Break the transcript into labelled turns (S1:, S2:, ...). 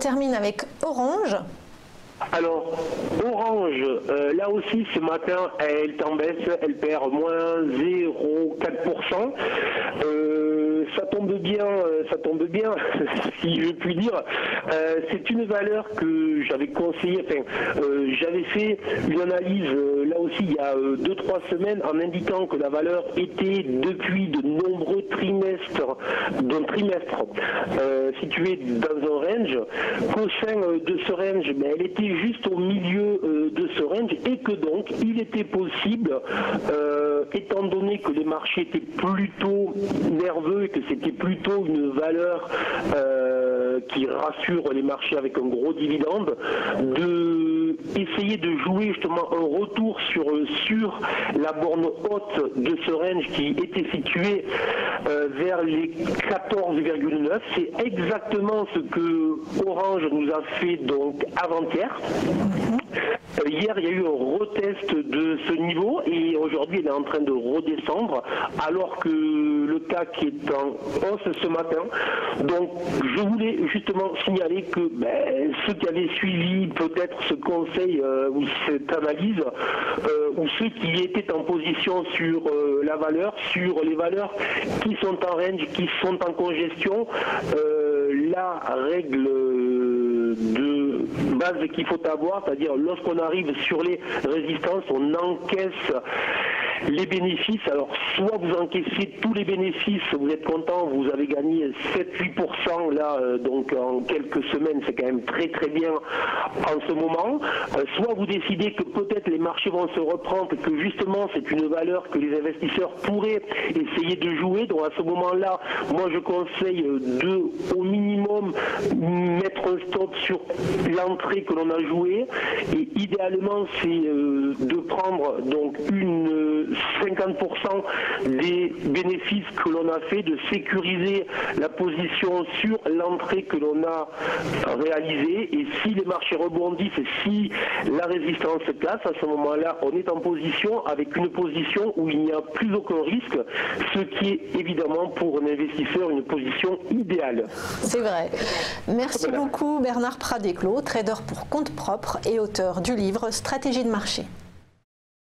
S1: termine avec Orange.
S2: Alors, Orange, là aussi ce matin, elle est en baisse, elle perd moins 0,4%. Ça tombe bien, si je puis dire. C'est une valeur que j'avais conseillée, j'avais fait une analyse là aussi il y a 2-3 semaines en indiquant que la valeur était depuis de nombreux trimestres située dans un range, qu'au sein de ce range, elle était juste au milieu de ce range et que donc il était possible, étant donné que les marchés étaient plutôt nerveux et que c'était plutôt une valeur qui rassure les marchés avec un gros dividende, de essayer de jouer justement un retour sur la borne haute de ce range qui était situé vers les 14,9. C'est exactement ce que Orange nous a fait donc avant-hier. Hier, il y a eu un retest de ce niveau et aujourd'hui, il est en train de redescendre alors que le CAC est en hausse ce matin. Donc, je voulais justement signaler que ceux qui avaient suivi peut-être ce conseil ou cette analyse ou ceux qui étaient en position sur la valeur, sur les valeurs qui sont en range, qui sont en congestion, la règle de base qu'il faut avoir, c'est-à-dire lorsqu'on arrive sur les résistances, on encaisse les bénéfices. Alors soit vous encaissez tous les bénéfices, vous êtes content, vous avez gagné 7-8% là, donc en quelques semaines, c'est quand même très très bien en ce moment. Soit vous décidez que peut-être les marchés vont se reprendre, que justement c'est une valeur que les investisseurs pourraient essayer de jouer. Donc à ce moment-là, moi je conseille de au minimum mettre un stop sur l'entrée que l'on a jouée et idéalement c'est de prendre donc 50% des bénéfices que l'on a fait, de sécuriser la position sur l'entrée que l'on a réalisée et si les marchés rebondissent et si la résistance se casse, à ce moment-là on est en position avec une position où il n'y a plus aucun risque, ce qui est évidemment pour un investisseur une position idéale.
S1: C'est vrai. Merci beaucoup Bernard Pradeclos, trader pour compte propre et auteur du livre Stratégie de marché.